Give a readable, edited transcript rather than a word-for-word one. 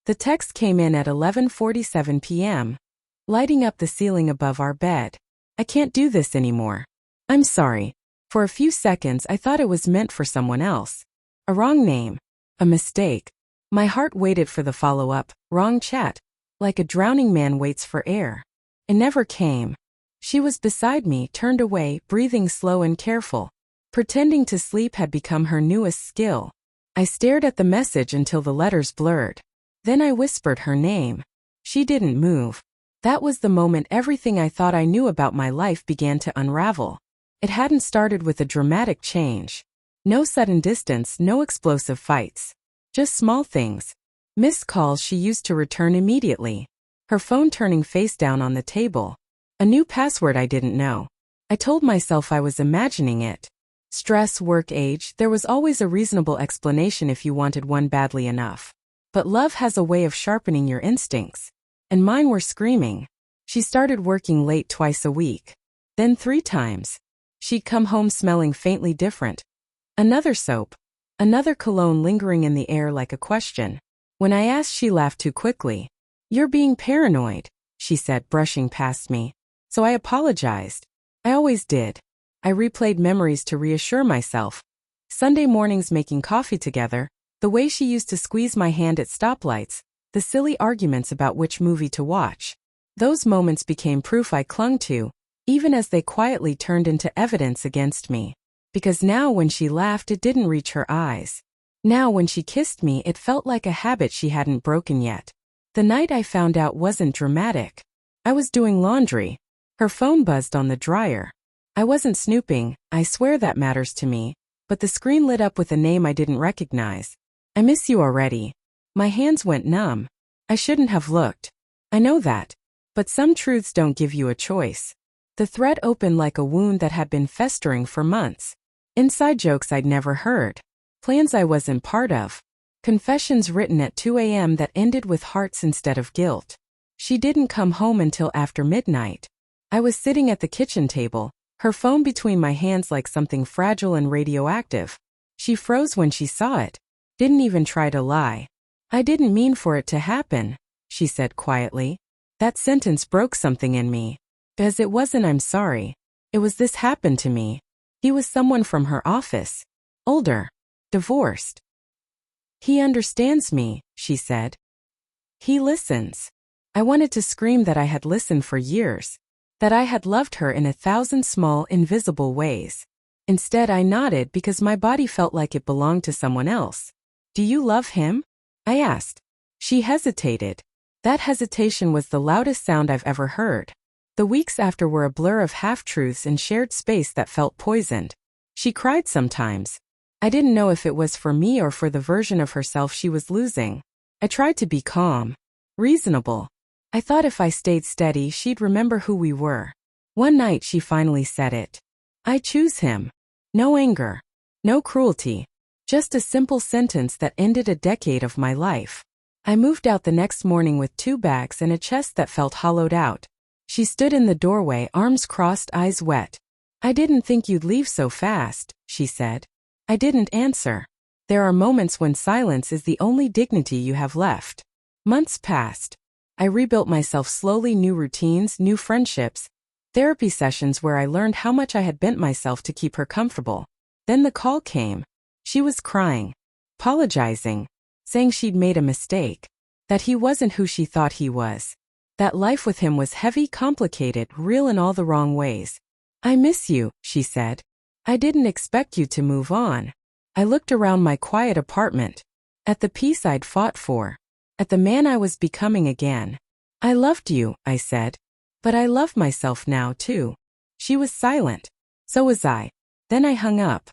The text came in at 11:47 p.m., lighting up the ceiling above our bed. I can't do this anymore. I'm sorry. For a few seconds I thought it was meant for someone else. A wrong name. A mistake. My heart waited for the follow-up, wrong chat, like a drowning man waits for air. It never came. She was beside me, turned away, breathing slow and careful. Pretending to sleep had become her newest skill. I stared at the message until the letters blurred. Then I whispered her name. She didn't move. That was the moment everything I thought I knew about my life began to unravel. It hadn't started with a dramatic change. No sudden distance, no explosive fights. Just small things. Missed calls she used to return immediately. Her phone turning face down on the table. A new password I didn't know. I told myself I was imagining it. Stress, work, age, there was always a reasonable explanation if you wanted one badly enough. But love has a way of sharpening your instincts. And mine were screaming. She started working late twice a week. Then 3 times. She'd come home smelling faintly different. Another soap. Another cologne lingering in the air like a question. When I asked, she laughed too quickly. "You're being paranoid," she said, brushing past me. So I apologized. I always did. I replayed memories to reassure myself. Sunday mornings making coffee together, the way she used to squeeze my hand at stoplights, the silly arguments about which movie to watch. Those moments became proof I clung to, even as they quietly turned into evidence against me. Because now when she laughed, it didn't reach her eyes. Now when she kissed me, it felt like a habit she hadn't broken yet. The night I found out wasn't dramatic. I was doing laundry. Her phone buzzed on the dryer. I wasn't snooping, I swear that matters to me, but the screen lit up with a name I didn't recognize. "I miss you already." My hands went numb. I shouldn't have looked. I know that. But some truths don't give you a choice. The thread opened like a wound that had been festering for months. Inside jokes I'd never heard. Plans I wasn't part of. Confessions written at 2 a.m. that ended with hearts instead of guilt. She didn't come home until after midnight. I was sitting at the kitchen table, her phone between my hands like something fragile and radioactive. She froze when she saw it. Didn't even try to lie. "I didn't mean for it to happen," she said quietly. That sentence broke something in me. Because it wasn't "I'm sorry." It was "this happened to me." He was someone from her office. Older. Divorced. "He understands me," she said. "He listens." I wanted to scream that I had listened for years. That I had loved her in 1,000 small, invisible ways. Instead, I nodded because my body felt like it belonged to someone else. "Do you love him?" I asked. She hesitated. That hesitation was the loudest sound I've ever heard. The weeks after were a blur of half-truths and shared space that felt poisoned. She cried sometimes. I didn't know if it was for me or for the version of herself she was losing. I tried to be calm. Reasonable. I thought if I stayed steady, she'd remember who we were. One night she finally said it. "I choose him." No anger. No cruelty. Just a simple sentence that ended a decade of my life. I moved out the next morning with 2 bags and a chest that felt hollowed out. She stood in the doorway, arms crossed, eyes wet. "I didn't think you'd leave so fast," she said. I didn't answer. There are moments when silence is the only dignity you have left. Months passed. I rebuilt myself slowly, new routines, new friendships, therapy sessions where I learned how much I had bent myself to keep her comfortable. Then the call came. She was crying, apologizing, saying she'd made a mistake, that he wasn't who she thought he was, that life with him was heavy, complicated, real in all the wrong ways. "I miss you," she said. "I didn't expect you to move on." I looked around my quiet apartment, at the peace I'd fought for, at the man I was becoming again. "I loved you," I said. "But I love myself now, too." She was silent. So was I. Then I hung up.